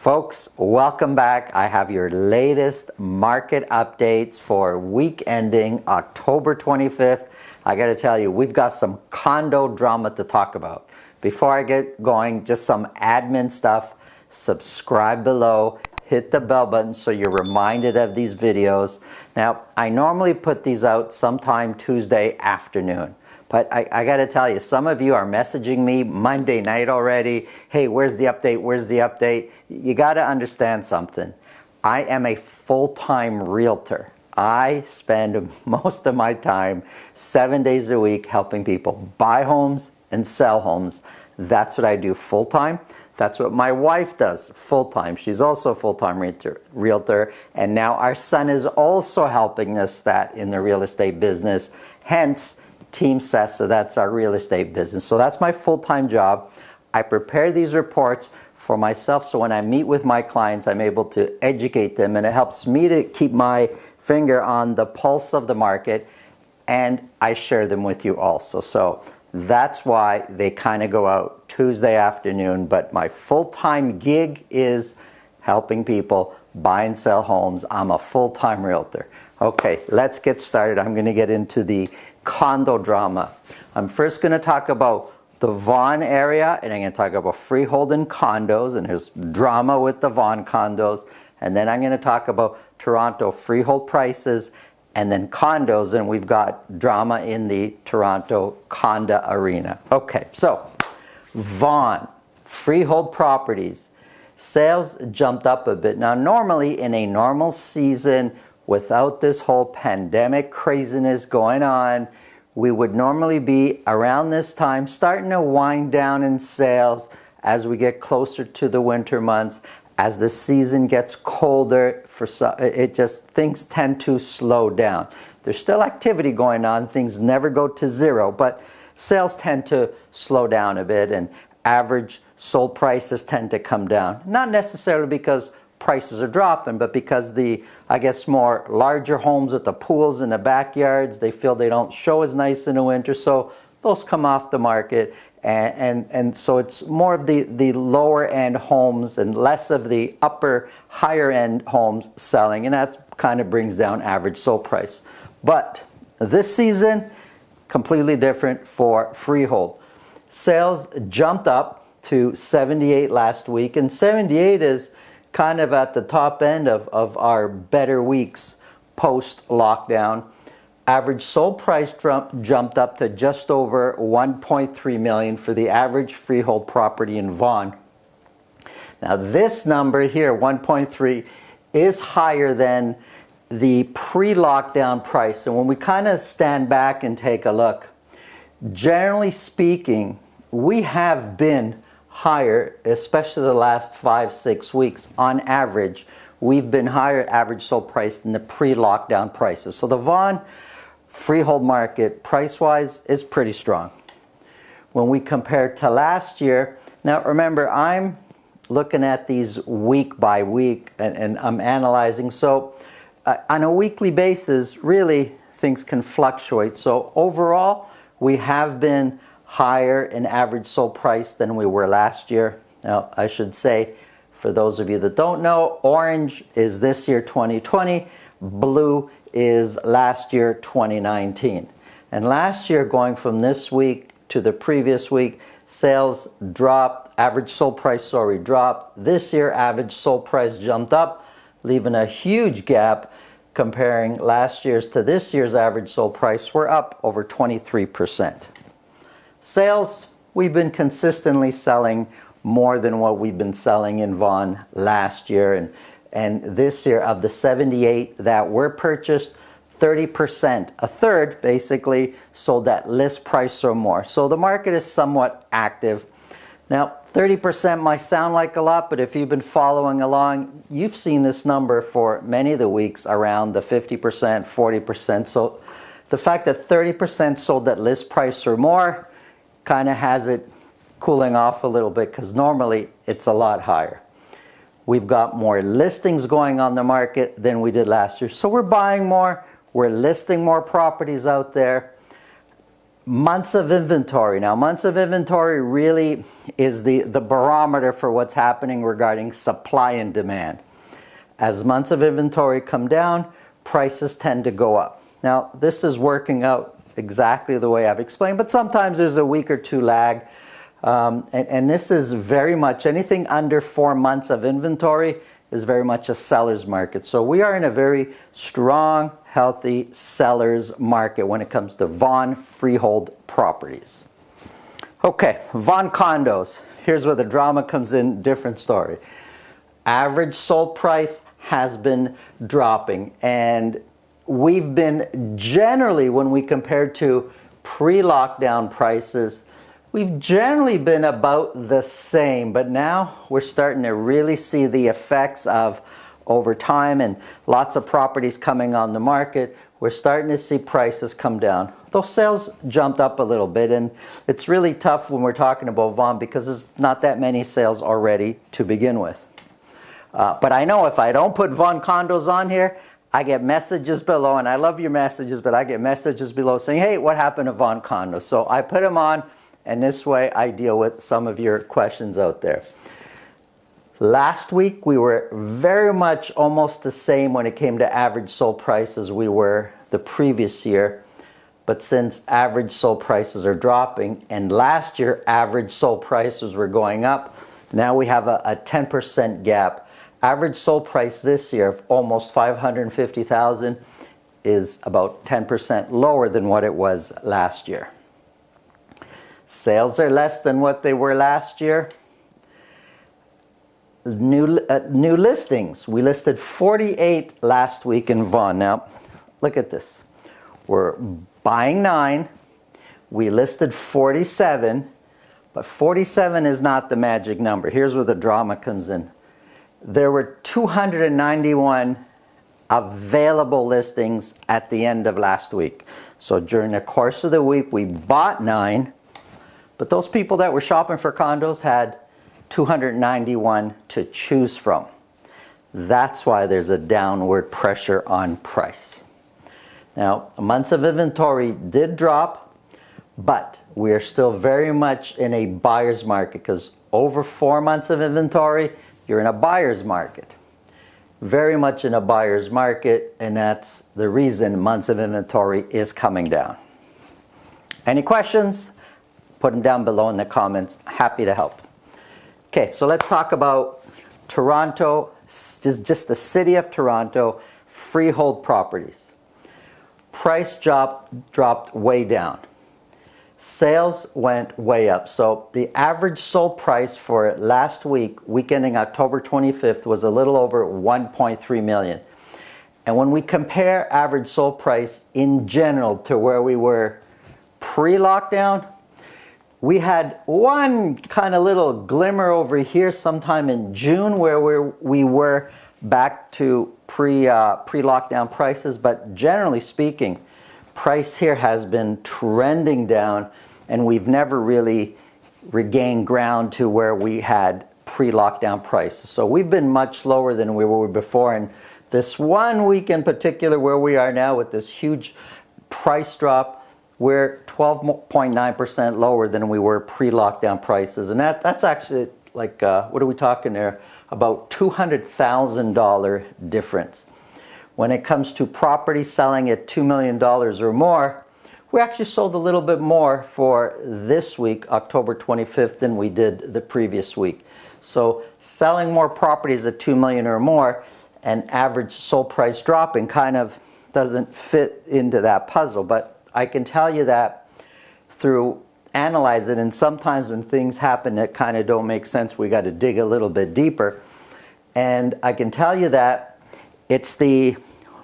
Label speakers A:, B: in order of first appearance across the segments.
A: Folks, welcome back. I have your latest market updates for week ending October 25th. I got to tell you, we've got some condo drama to talk about. Before I get going, just some admin stuff. Subscribe below, hit the bell button so you're reminded of these videos. Now, I normally put these out sometime Tuesday afternoon. But I got to tell you, some of you are messaging me Monday night already. Hey, where's the update? Where's the update? You got to understand something. I am a full-time realtor. I spend most of my time 7 days a week helping people buy homes and sell homes. That's what I do full-time. That's what my wife does full-time. She's also a full-time realtor. And now our son is also helping us that in the real estate business. Hence, Team Sessa, that's our real estate business. So that's my full-time job. I prepare these reports for myself, so when I meet with my clients, I'm able to educate them, and it helps me to keep my finger on the pulse of the market, and I share them with you also. So that's why they kind of go out Tuesday afternoon, but my full-time gig is helping people buy and sell homes. I'm a full-time realtor. Okay, let's get started. I'm going to get into the condo drama. I'm first going to talk about the Vaughan area, and I'm going to talk about freehold and condos, and there's drama with the Vaughan condos, and then I'm going to talk about Toronto freehold prices and then condos, and we've got drama in the Toronto condo arena. Okay, so Vaughan, freehold properties. Sales jumped up a bit. Now, normally in a normal season, without this whole pandemic craziness going on, we would normally be around this time starting to wind down in sales as we get closer to the winter months. As the season gets colder, things tend to slow down. There's still activity going on. Things never go to zero, but sales tend to slow down a bit, and average sold prices tend to come down. Not necessarily because prices are dropping, but because more larger homes with the pools in the backyards, they feel they don't show as nice in the winter, so those come off the market, and so it's more of the lower end homes and less of the higher end homes selling, and that kind of brings down average sold price. But this season, completely different for freehold. Sales jumped up to 78 last week, and 78 is kind of at the top end of our better weeks post-lockdown. Average sold price jumped up to just over $1.3 million for the average freehold property in Vaughan. Now this number here, 1.3, is higher than the pre-lockdown price. And when we kind of stand back and take a look, generally speaking, we have been higher, especially the last 5-6 weeks. On average, we've been higher average sold price than the pre-lockdown prices. So the Vaughan freehold market, price-wise, is pretty strong. When we compare to last year, now remember, I'm looking at these week by week, and I'm analyzing. So on a weekly basis, really, things can fluctuate. So overall, we have been higher in average sold price than we were last year. Now, I should say, for those of you that don't know, orange is this year 2020, blue is last year 2019. And last year, going from this week to the previous week, sales dropped, average sold price dropped. This year, average sold price jumped up, leaving a huge gap. Comparing last year's to this year's average sold price, we're up over 23%. Sales, we've been consistently selling more than what we've been selling in Vaughan last year. And this year, of the 78 that were purchased, 30%, a third basically, sold at list price or more. So the market is somewhat active. Now, 30% might sound like a lot, but if you've been following along, you've seen this number for many of the weeks around the 50%, 40%. So the fact that 30% sold at list price or more kind of has it cooling off a little bit, because normally it's a lot higher. We've got more listings going on the market than we did last year. So we're buying more, we're listing more properties out there. Months of inventory. Now, months of inventory really is the barometer for what's happening regarding supply and demand. As months of inventory come down, prices tend to go up. Now, this is working out exactly the way I've explained, but sometimes there's a week or two lag. And this is very much, anything under 4 months of inventory is very much a seller's market. So we are in a very strong, healthy seller's market when it comes to Vaughan freehold properties. Okay, Vaughan condos. Here's where the drama comes in, different story. Average sold price has been dropping, and we've been generally, when we compare to pre-lockdown prices, we've generally been about the same, but now we're starting to really see the effects of over time and lots of properties coming on the market. We're starting to see prices come down. Those sales jumped up a little bit, and it's really tough when we're talking about Vaughan because there's not that many sales already to begin with. But I know if I don't put Vaughan condos on here, I get messages below, and I love your messages, but I get messages below saying, hey, what happened to Vaughan condos? So I put them on, and this way I deal with some of your questions out there. Last week, we were very much almost the same when it came to average sold price as we were the previous year. But since average sold prices are dropping, and last year average sold prices were going up, now we have a 10% gap. Average sold price this year of almost $550,000 is about 10% lower than what it was last year. Sales are less than what they were last year. New listings. We listed 48 last week in Vaughan. Now, look at this. We're buying 9. We listed 47, but 47 is not the magic number. Here's where the drama comes in. There were 291 available listings at the end of last week. So during the course of the week, we bought 9, but those people that were shopping for condos had 291 to choose from. That's why there's a downward pressure on price. Now, months of inventory did drop, but we are still very much in a buyer's market because over 4 months of inventory, you're in a buyer's market. Very much in a buyer's market, and that's the reason months of inventory is coming down. Any questions? Put them down below in the comments. Happy to help. Okay, so let's talk about Toronto, just the city of Toronto, freehold properties. Price dropped way down. Sales went way up. So the average sold price for last week ending October 25th, was a little over $1.3 million. And when we compare average sold price in general to where we were pre-lockdown, we had one kind of little glimmer over here sometime in June where we were back to pre-lockdown prices, but generally speaking, price here has been trending down, and we've never really regained ground to where we had pre-lockdown prices. So we've been much lower than we were before, and this one week in particular where we are now with this huge price drop, we're 12.9% lower than we were pre-lockdown prices. And that's actually like, what are we talking there? About $200,000 difference. When it comes to property selling at $2 million or more, we actually sold a little bit more for this week, October 25th, than we did the previous week. So selling more properties at $2 million or more and average sold price dropping kind of doesn't fit into that puzzle. But I can tell you that through analyzing, and sometimes when things happen that kind of don't make sense, we got to dig a little bit deeper. And I can tell you that it's the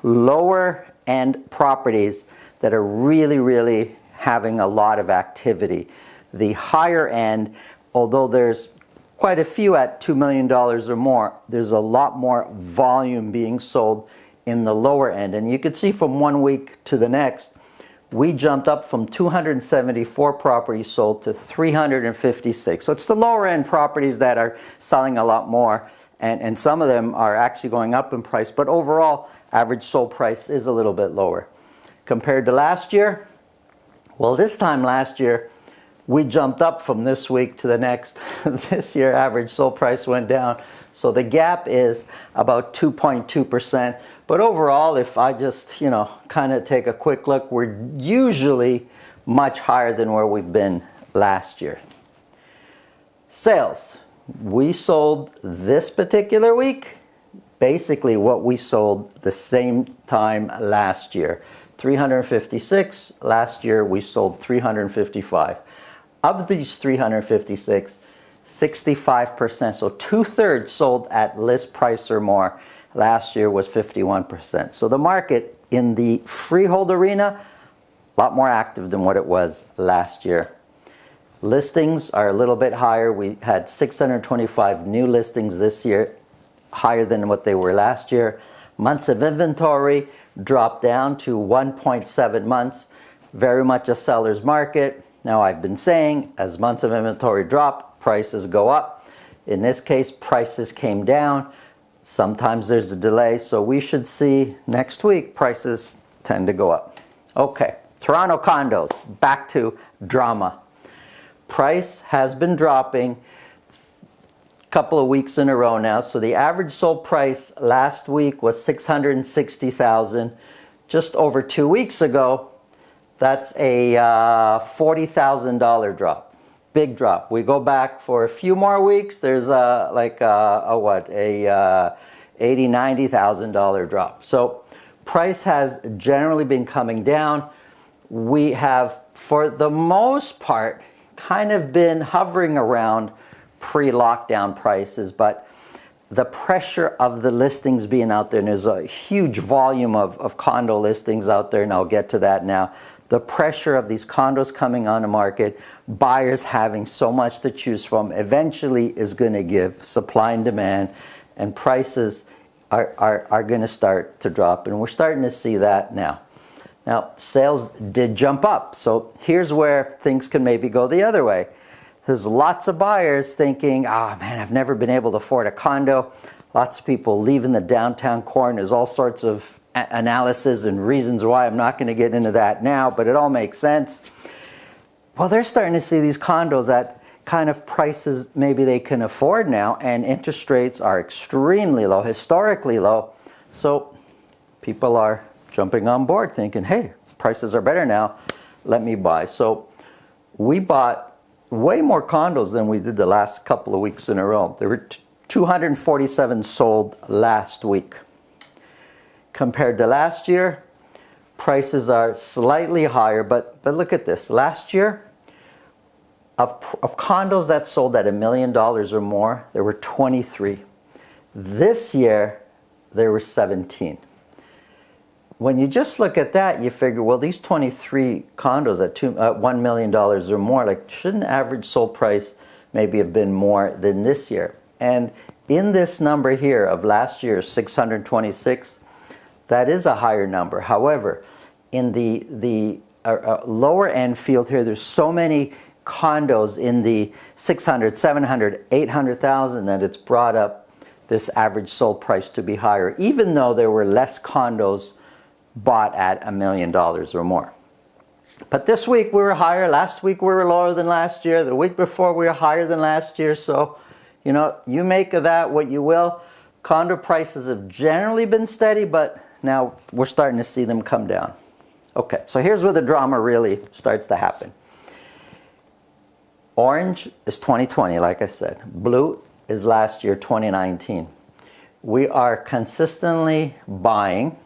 A: lower end properties that are really, really having a lot of activity. The higher end, although there's quite a few at $2 million or more, there's a lot more volume being sold in the lower end. And you could see from one week to the next, we jumped up from 274 properties sold to 356. So it's the lower end properties that are selling a lot more, and some of them are actually going up in price, but overall average sold price is a little bit lower. Compared to last year, Well, this time last year, we jumped up from this week to the next. This year, average sold price went down. So the gap is about 2.2%. But overall, if I just, kind of take a quick look, we're usually much higher than where we've been last year. Sales. We sold this particular week basically what we sold the same time last year. 356. Last year we sold 355. Of these 356, 65%, so 2/3 sold at list price or more. Last year was 51%. So the market in the freehold arena, a lot more active than what it was last year. Listings are a little bit higher. We had 625 new listings this year, higher than what they were last year. Months of inventory dropped down to 1.7 months. Very much a seller's market. Now, I've been saying as months of inventory drop, prices go up. In this case, prices came down. Sometimes there's a delay, so we should see next week prices tend to go up. Okay, Toronto condos, back to drama. Price has been dropping a couple of weeks in a row now. So the average sold price last week was $660,000. Just over 2 weeks ago, that's a $40,000 drop. Big drop. We go back for a few more weeks, there's a $80,000, $90,000 drop. So price has generally been coming down. We have, for the most part, kind of been hovering around pre-lockdown prices, but the pressure of the listings being out there, and there's a huge volume of condo listings out there, and I'll get to that now. The pressure of these condos coming on the market, buyers having so much to choose from, eventually is going to give supply and demand, and prices are going to start to drop, and we're starting to see that now. Now, sales did jump up, so here's where things can maybe go the other way. There's lots of buyers thinking, man, I've never been able to afford a condo. Lots of people leaving the downtown core, and there's all sorts of analysis and reasons why. I'm not going to get into that now, but it all makes sense. Well, they're starting to see these condos at kind of prices maybe they can afford now, and interest rates are extremely low, historically low. So people are jumping on board thinking, hey, prices are better now, let me buy. So we bought way more condos than we did the last couple of weeks in a row. There were 247 sold last week. Compared to last year, prices are slightly higher, but look at this. Last year, of condos that sold at $1 million or more, there were 23. This year, there were 17. When you just look at that, you figure, well, these 23 condos at $1 million or more, shouldn't average sold price maybe have been more than this year? And in this number here of last year, 626, that is a higher number. However, in the lower end field here, there's so many condos in the 600, 700, 800,000 that it's brought up this average sold price to be higher, even though there were less condos bought at $1 million or more. But this week we were higher. Last week we were lower than last year. The week before we were higher than last year. So, you make of that what you will. Condo prices have generally been steady, but now we're starting to see them come down. Okay, so here's where the drama really starts to happen. Orange is 2020, like I said. Blue is last year, 2019. We are consistently buying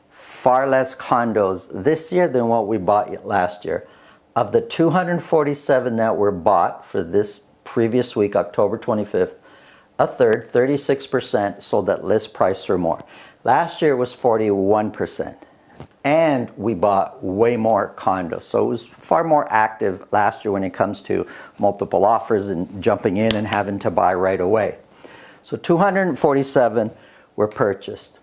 A: far less condos this year than what we bought last year. Of the 247 that were bought for this previous week, October 25th, a third, 36%, sold at list price or more. Last year was 41%. And we bought way more condos. So it was far more active last year when it comes to multiple offers and jumping in and having to buy right away. So 247 were purchased.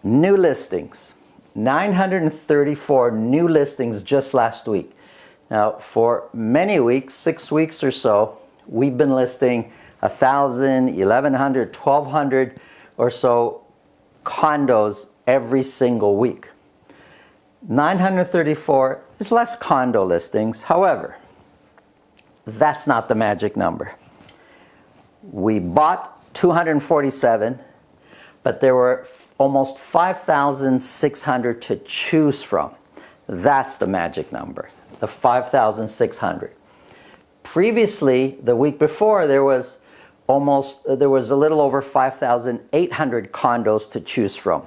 A: New listings. 934 new listings just last week. Now, for many weeks, 6 weeks or so, we've been listing 1,000, 1,100, 1,200 or so condos every single week. 934 There's less condo listings. However, that's not the magic number. We bought 247, but there were almost 5,600 to choose from. That's the magic number, the 5,600. Previously, the week before, there was a little over 5,800 condos to choose from.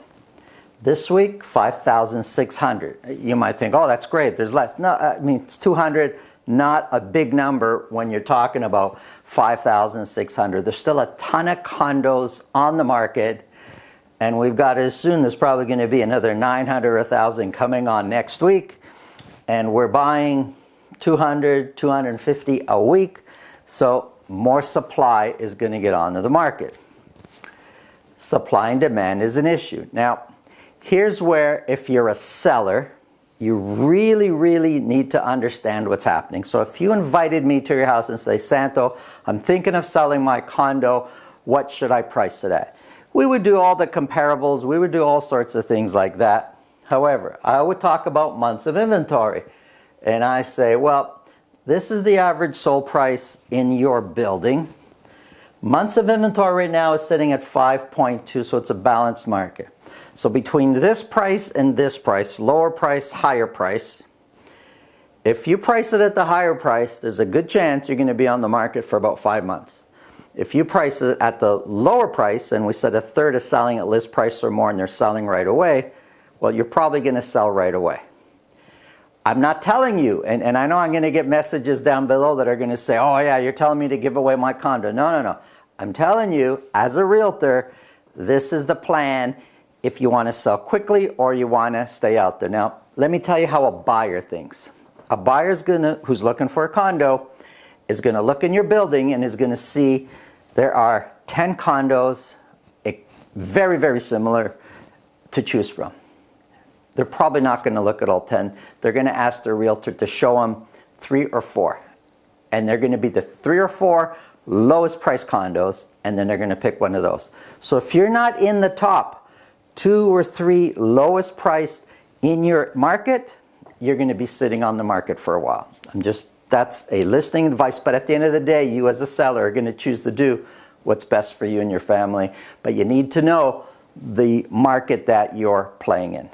A: This week, 5,600. You might think, oh, that's great, there's less. No, I mean, it's 200, not a big number when you're talking about 5,600. There's still a ton of condos on the market, and we've got as soon as probably going to be another 900 or 1,000 coming on next week, and we're buying 200, 250 a week, so more supply is going to get onto the market. Supply and demand is an issue. Now, here's where, if you're a seller, you really, really need to understand what's happening. So if you invited me to your house and say, Santo, I'm thinking of selling my condo, what should I price it at? We would do all the comparables, we would do all sorts of things like that. However, I would talk about months of inventory. And I say, well, this is the average sold price in your building. Months of inventory right now is sitting at 5.2, so it's a balanced market. So between this price and this price, lower price, higher price, if you price it at the higher price, there's a good chance you're going to be on the market for about 5 months. If you price it at the lower price, and we said a third is selling at list price or more and they're selling right away, well, you're probably going to sell right away. I'm not telling you, and I know I'm going to get messages down below that are going to say, oh yeah, you're telling me to give away my condo. No, no, no. I'm telling you, as a realtor, this is the plan if you want to sell quickly or you want to stay out there. Now, let me tell you how a buyer thinks. A buyer's who's looking for a condo is going to look in your building and is going to see there are 10 condos, very, very similar, to choose from. They're probably not going to look at all 10. They're going to ask their realtor to show them 3 or 4. And they're going to be the 3 or 4 lowest price condos, and then they're going to pick one of those. So if you're not in the top 2 or 3 lowest priced in your market, you're going to be sitting on the market for a while. That's a listing advice, but at the end of the day, you as a seller are going to choose to do what's best for you and your family. But you need to know the market that you're playing in.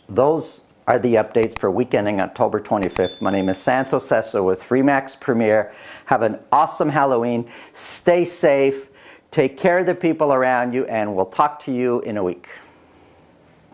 A: Those are the updates for week ending October 25th. My name is Santo Sessa with Remax Premier. Have an awesome Halloween. Stay safe. Take care of the people around you, and we'll talk to you in a week.